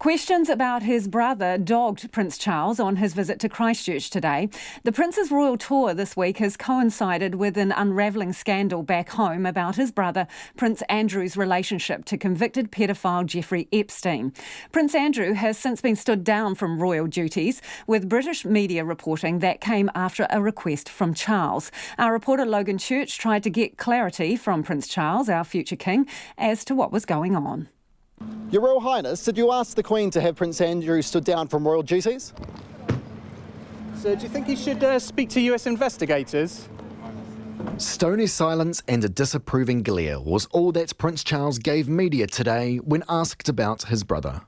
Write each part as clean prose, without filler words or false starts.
Questions about his brother dogged Prince Charles on his visit to Christchurch today. The Prince's royal tour this week has coincided with an unravelling scandal back home about his brother Prince Andrew's relationship to convicted paedophile Jeffrey Epstein. Prince Andrew has since been stood down from royal duties, with British media reporting that came after a request from Charles. Our reporter Logan Church tried to get clarity from Prince Charles, our future king, as to what was going on. Your Royal Highness, did you ask the Queen to have Prince Andrew stood down from royal duties? So do you think he should speak to US investigators? Stony silence and a disapproving glare was all that Prince Charles gave media today when asked about his brother.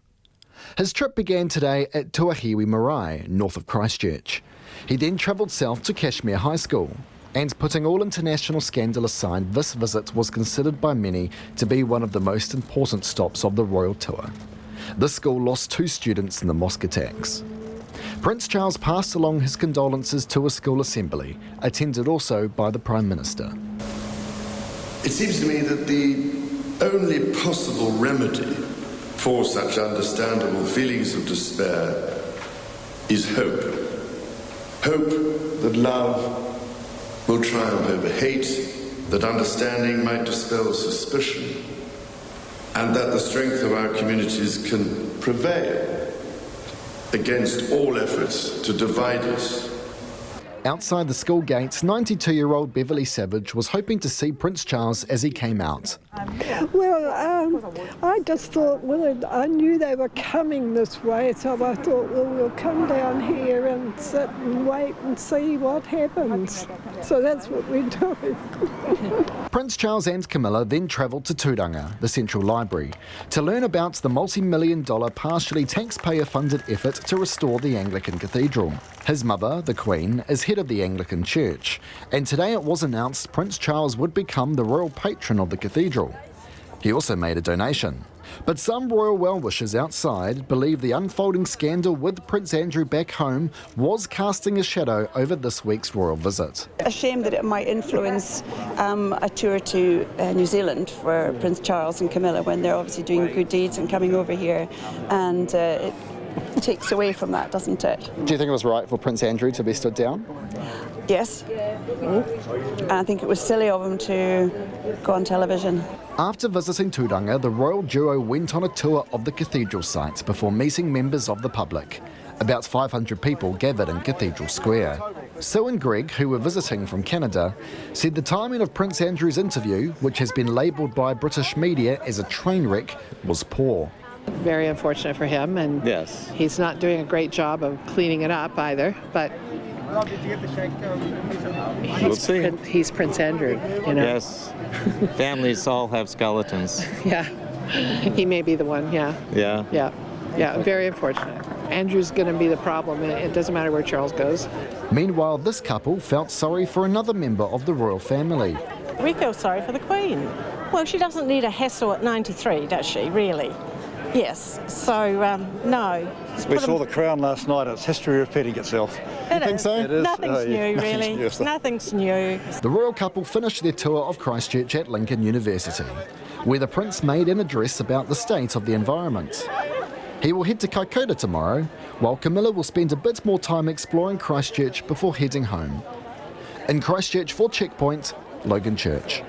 His trip began today at Tuahiwi Marae, north of Christchurch. He then travelled south to Cashmere High School. And putting all international scandal aside, this visit was considered by many to be one of the most important stops of the royal tour. The school lost 2 students in the mosque attacks. Prince Charles passed along his condolences to a school assembly, attended also by the Prime Minister. It seems to me that the only possible remedy for such understandable feelings of despair is hope. Hope that love will triumph over hate, that understanding might dispel suspicion, and that the strength of our communities can prevail against all efforts to divide us. Outside the school gates, 92-year-old Beverly Savage was hoping to see Prince Charles as he came out. Well, I just thought, I knew they were coming this way, so I thought, well, we'll come down here and sit and wait and see what happens. So that's what we're doing. Prince Charles and Camilla then travelled to Turanga, the Central Library, to learn about the multi-million-dollar partially taxpayer-funded effort to restore the Anglican Cathedral. His mother, the Queen, is head of the Anglican Church, and today it was announced Prince Charles would become the royal patron of the cathedral. He also made a donation. But some royal well-wishers outside believe the unfolding scandal with Prince Andrew back home was casting a shadow over this week's royal visit. A shame that it might influence a tour to New Zealand for Prince Charles and Camilla when they're obviously doing good deeds and coming over here, and it takes away from that, doesn't it? Do you think it was right for Prince Andrew to be stood down? Yes. And I think it was silly of him to go on television. After visiting Turanga, the royal duo went on a tour of the cathedral site before meeting members of the public. About 500 people gathered in Cathedral Square. Sue and Greg, who were visiting from Canada, said the timing of Prince Andrew's interview, which has been labelled by British media as a train wreck, was poor. Very unfortunate for him, and Yes. He's not doing a great job of cleaning it up either, but he's Prince Andrew, you know. Yes, families all have skeletons. Yeah, he may be the one, yeah. Yeah, very unfortunate. Andrew's going to be the problem. It doesn't matter where Charles goes. Meanwhile, this couple felt sorry for another member of the royal family. We feel sorry for the Queen. Well, she doesn't need a hassle at 93, does she, really? Yes, so no. We saw the Crown last night. It's history repeating itself. You think so? It is. Nothing's new, really. Nothing's new. The royal couple finished their tour of Christchurch at Lincoln University, where the Prince made an address about the state of the environment. He will head to Kaikoura tomorrow, while Camilla will spend a bit more time exploring Christchurch before heading home. In Christchurch for Checkpoint, Logan Church.